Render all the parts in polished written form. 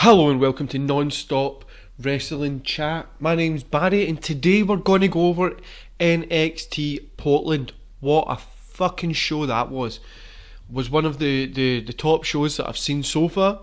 Hello and welcome to Non-Stop Wrestling Chat. My name's Barry and today we're going to go over NXT Portland. What a fucking show that was. Was one of the top shows that I've seen so far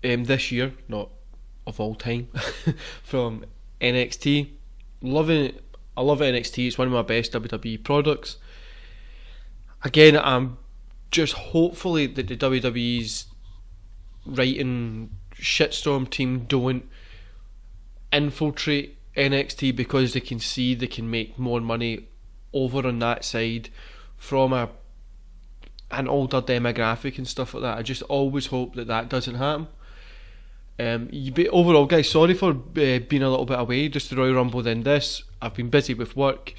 this year, not of all time, from NXT. Loving it. I love NXT. It's one of my best WWE products. Again, I'm just hopefully that the WWE's writing shitstorm team don't infiltrate NXT because they can see they can make more money over on that side from an older demographic and stuff like that. I just always hope that doesn't happen. Overall, guys, sorry for being a little bit away. Just the Royal Rumble, then this. I've been busy with work.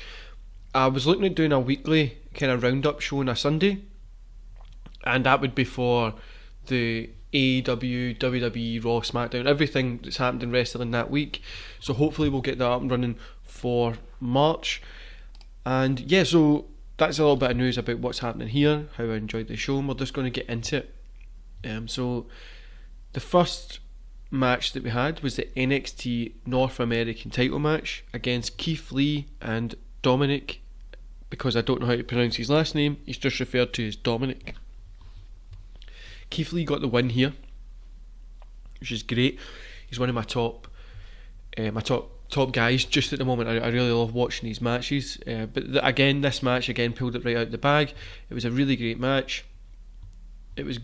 I was looking at doing a weekly kind of roundup show on a Sunday, and that would be for the AEW, WWE, Raw, SmackDown, everything that's happened in wrestling that week. So hopefully we'll get that up and running for March. And yeah, so that's a little bit of news about what's happening here, how I enjoyed the show, and we're just going to get into it. So the first match that we had was the NXT North American title match against Keith Lee and Dominic. Because I don't know how to pronounce his last name, he's just referred to as Dominic. Keith Lee got the win here, which is great. He's one of my top guys just at the moment. I really love watching these matches. But this match pulled it right out of the bag. It was a really great match. It was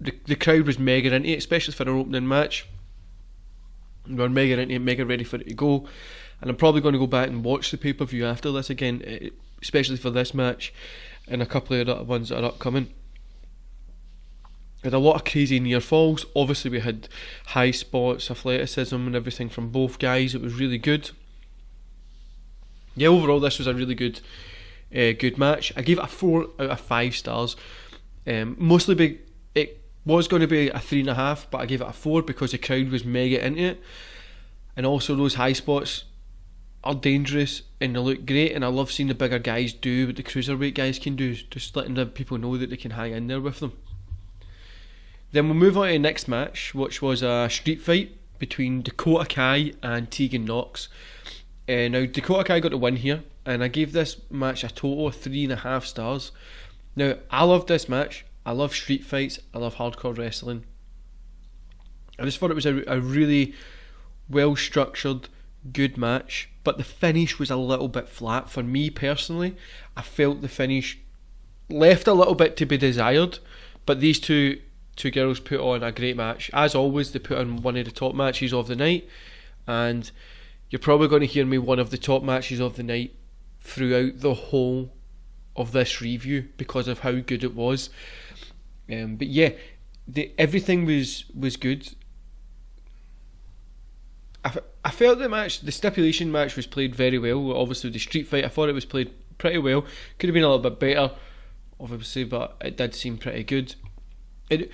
the crowd was mega into it, especially for an opening match. We were mega into it, mega ready for it to go. And I'm probably going to go back and watch the pay-per-view after this again, especially for this match and a couple of other ones that are upcoming. We had a lot of crazy near falls. Obviously we had high spots, athleticism and everything from both guys. It was really good. Yeah, overall this was a really good match. I gave it a 4 out of 5 stars. Mostly it was going to be a 3.5, but I gave it a 4 because the crowd was mega into it. And also those high spots are dangerous and they look great, and I love seeing the bigger guys do what the cruiserweight guys can do, just letting the people know that they can hang in there with them. Then we'll move on to the next match, which was a street fight between Dakota Kai and Tegan Nox. Now Dakota Kai got the win here, and I gave this match a total of 3.5 stars. Now I love this match. I love street fights. I love hardcore wrestling. I just thought it was a really well structured, good match, but the finish was a little bit flat for me personally. I felt the finish left a little bit to be desired, but these two girls put on a great match. As always, they put on one of the top matches of the night, and you're probably going to hear me one of the top matches of the night throughout the whole of this review because of how good it was. But yeah, everything was good. I felt the stipulation match was played very well. Obviously the street fight, I thought it was played pretty well. Could have been a little bit better, obviously, but it did seem pretty good. I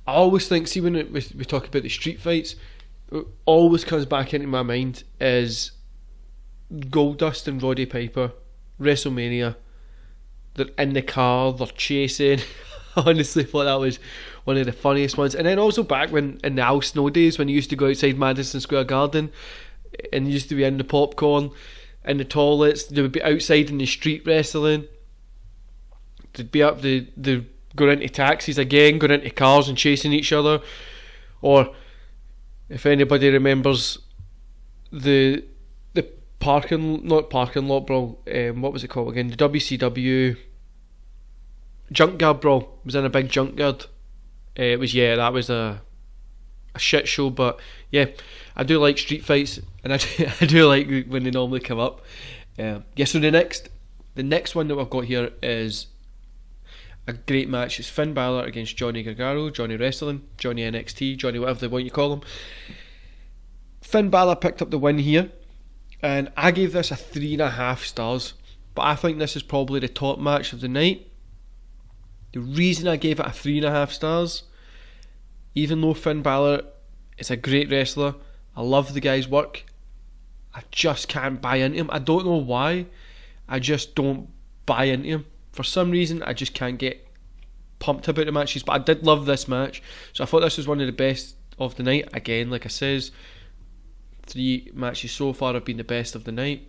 always think, see, when we talk about the street fights, what always comes back into my mind is Goldust and Roddy Piper, WrestleMania. They're in the car, they're chasing. I honestly thought that was one of the funniest ones. And then also back when in the Al Snow days, when you used to go outside Madison Square Garden and you used to be in the popcorn, in the toilets, they would be outside in the street wrestling. They'd be up the going into taxis again, going into cars and chasing each other. Or if anybody remembers the not parking lot brawl, what was it called again? The WCW Junkyard brawl. It was in a big junkyard. That was a shit show, but yeah, I do like street fights, and I do like when they normally come up. So the next one that we've got here is a great match. It's Finn Balor against Johnny Gargano, Johnny Wrestling, Johnny NXT, Johnny whatever they want you call him. Finn Balor picked up the win here, and I gave this a 3.5 stars, but I think this is probably the top match of the night. The reason I gave it a 3.5 stars, even though Finn Balor is a great wrestler, I love the guy's work, I just can't buy into him. I don't know why, I just don't buy into him. For some reason, I just can't get pumped about the matches, but I did love this match. So I thought this was one of the best of the night. Again, like I says, 3 matches so far have been the best of the night.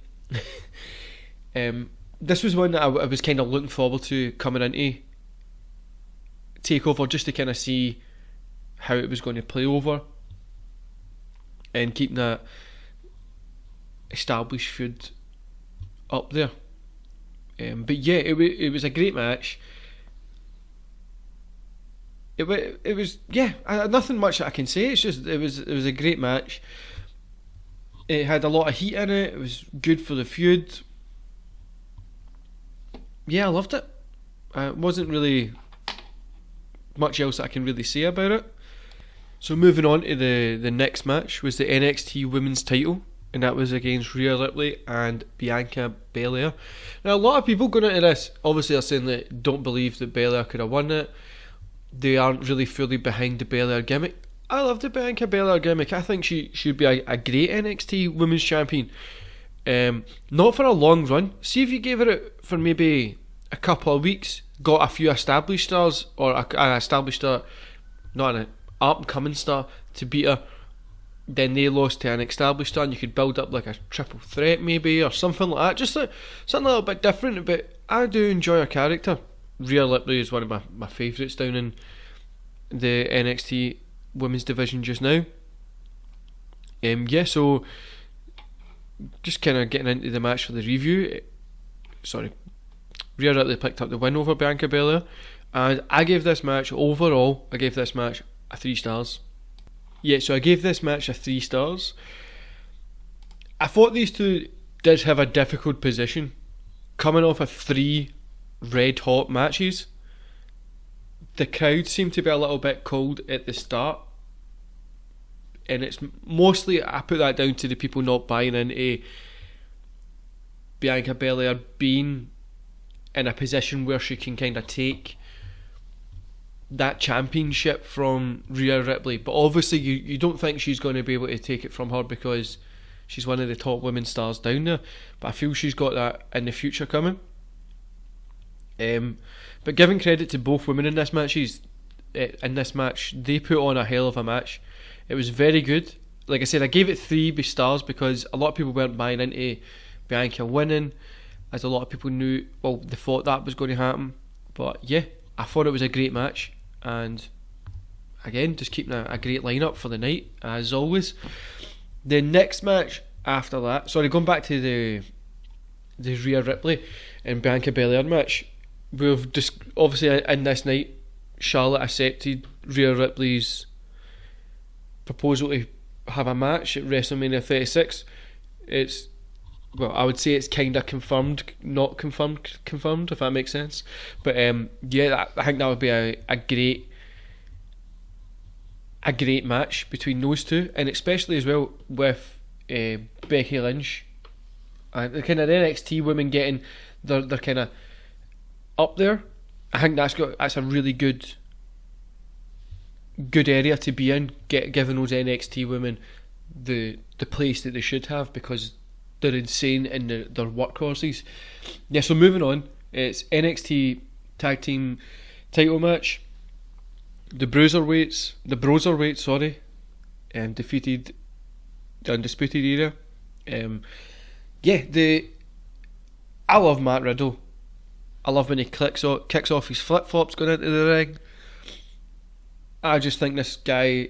This was one that I was kind of looking forward to coming into TakeOver, just to kind of see how it was going to play over and keeping that established feud up there. But yeah, it was a great match. It was nothing much that I can say. It's just it was a great match. It had a lot of heat in it. It was good for the feud. Yeah, I loved it. Wasn't really much else that I can really say about it. So moving on to the next match was the NXT Women's title, and that was against Rhea Ripley and Bianca Belair. Now, a lot of people going into this obviously are saying that don't believe that Belair could have won it. They aren't really fully behind the Belair gimmick. I love the Bianca Belair gimmick. I think she should be a great NXT Women's Champion. Not for a long run. See if you gave her it for maybe a couple of weeks, got a few established stars, or an established star, not an up-and-coming star, to beat her. Then they lost to an established star, and you could build up like a triple threat maybe, or something like that. Just something a little bit different, but I do enjoy her character. Rhea Ripley is one of my favourites down in the NXT Women's division just now. So just kind of getting into the match for the review. Rhea Ripley picked up the win over Bianca Belair, and I gave this match a 3 stars. Yeah, so I gave this match a 3 stars. I thought these two did have a difficult position, coming off of 3 red hot matches. The crowd seemed to be a little bit cold at the start, and it's mostly, I put that down to the people not buying into Bianca Belair being in a position where she can kind of take that championship from Rhea Ripley. But obviously you don't think she's going to be able to take it from her because she's one of the top women stars down there, but I feel she's got that in the future coming. But giving credit to both women in this match, they put on a hell of a match. It was very good. Like I said, I gave it 3 stars because a lot of people weren't buying into Bianca winning, as a lot of people knew, well, they thought that was going to happen. But yeah, I thought it was a great match, and again, just keeping a great lineup for the night as always. The next match after that, going back to the Rhea Ripley and Bianca Belair match, we've just obviously in this night, Charlotte accepted Rhea Ripley's proposal to have a match at WrestleMania 36. I would say it's kind of confirmed, not confirmed, if that makes sense. But I think that would be a great match between those two, and especially as well with Becky Lynch and the kind of NXT women getting their kind of up there. I think that's a really good area to be in, giving those NXT women the place that they should have, because they're insane in their workhorses. Yeah, so moving on, it's NXT Tag Team title match. The Broserweights, defeated the Undisputed Era. I love Matt Riddle. I love when he kicks off his flip-flops going into the ring. I just think this guy,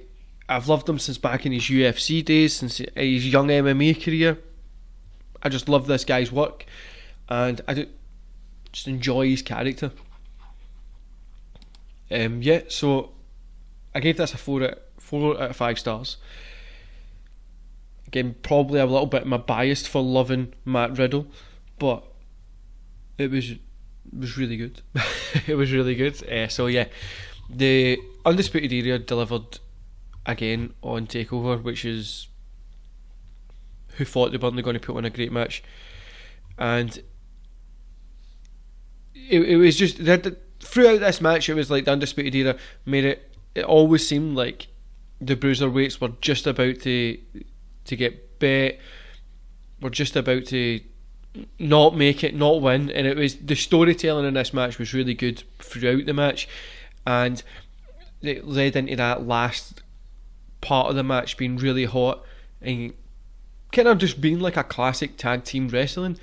I've loved him since back in his UFC days, since his young MMA career. I just love this guy's work, and I just enjoy his character. So I gave this a 4 out of 5 stars. Again, probably a little bit my biased for loving Matt Riddle, but it was really good. It was really good. The Undisputed Era delivered again on TakeOver, which is who thought they weren't going to put on a great match, and it was just throughout this match, it was like the Undisputed Era made it. It always seemed like the Bruiserweights were just about to get bet, were just about to not make it, not win, and it was the storytelling in this match was really good throughout the match, and it led into that last part of the match being really hot and kind of just being like a classic tag team wrestling.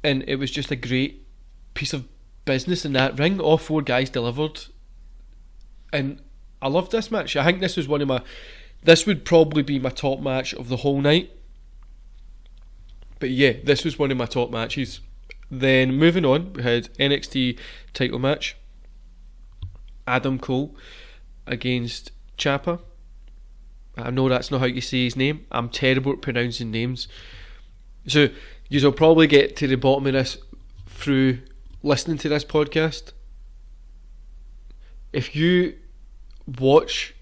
And it was just a great piece of business in that ring. All 4 guys delivered, and I loved this match. I think this was this would probably be my top match of the whole night. But yeah, this was one of my top matches. Then moving on, we had NXT title match. Adam Cole against Ciampa. I know that's not how you say his name. I'm terrible at pronouncing names. So you'll probably get to the bottom of this through listening to this podcast. If you watch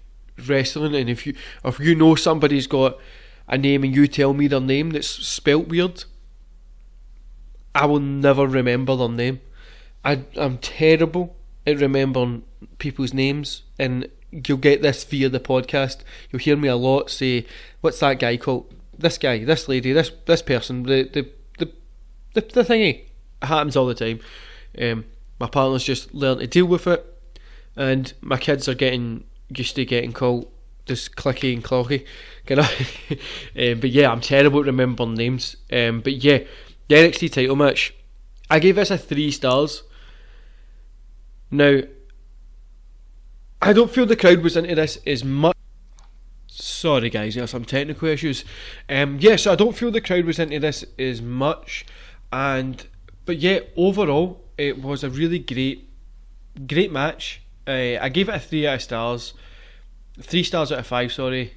wrestling and if you know somebody's got a name and you tell me their name that's spelt weird, I will never remember their name. I'm terrible at remembering people's names, and you'll get this via the podcast. You'll hear me a lot say, "What's that guy called? This guy, this lady, this person." The thingy. It happens all the time. My partner's just learned to deal with it, and my kids are getting used to getting called just Clicky and Clocky. But yeah, I'm terrible at remembering names. But yeah, the NXT title match, I gave this a 3 stars. Now, I don't feel the crowd was into this as much. Sorry guys, there are some technical issues. So I don't feel the crowd was into this as much, but yeah, overall it was a really great match. I gave it a 3 out of stars, 3 stars out of 5. Sorry,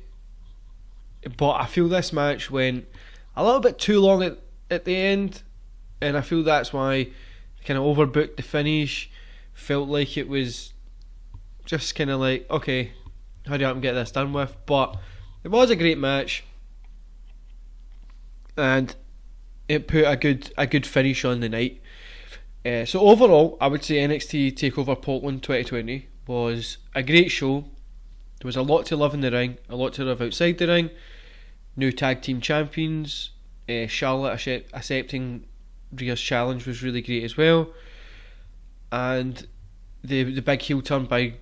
but I feel this match went a little bit too long at the end, and I feel that's why I kind of overbooked the finish. Felt like it was just kind of like, okay, hurry up and get this done with. But it was a great match, and it put a good finish on the night. So overall, I would say NXT TakeOver Portland 2020 was a great show. There was a lot to love in the ring, a lot to love outside the ring. New tag team champions. Charlotte accepting Rhea's challenge was really great as well. And the big heel turn the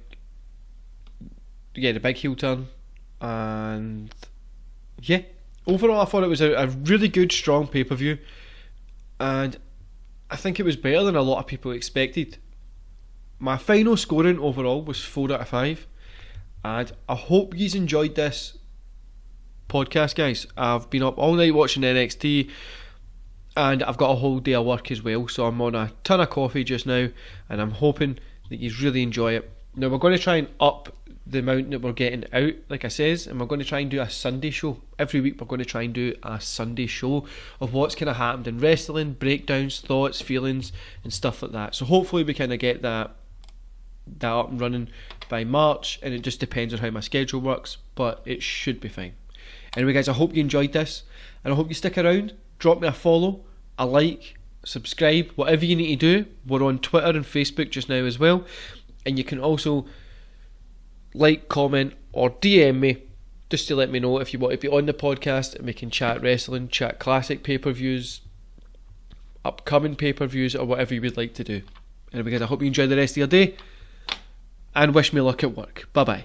big heel turn. And yeah, overall I thought it was a really good, strong pay-per-view, and I think it was better than a lot of people expected. My final scoring overall was 4 out of 5, and I hope you enjoyed this podcast, guys. I've been up all night watching NXT, and I've got a whole day of work as well, so I'm on a ton of coffee just now, and I'm hoping that you really enjoy it. Now we're going to try and up the amount that we're getting out, like I says, and we're going to try and do a Sunday show. Every week we're going to try and do a Sunday show of what's kind of happened in wrestling, breakdowns, thoughts, feelings and stuff like that. So hopefully we kind of get that up and running by March, and it just depends on how my schedule works, but it should be fine. Anyway guys, I hope you enjoyed this, and I hope you stick around. Drop me a follow, a like, subscribe, whatever you need to do. We're on Twitter and Facebook just now as well, and you can also like, comment or DM me just to let me know if you want to be on the podcast, and we can chat wrestling, chat classic pay-per-views, upcoming pay-per-views, or whatever you would like to do. Anyway guys, I hope you enjoy the rest of your day, and wish me luck at work. Bye bye.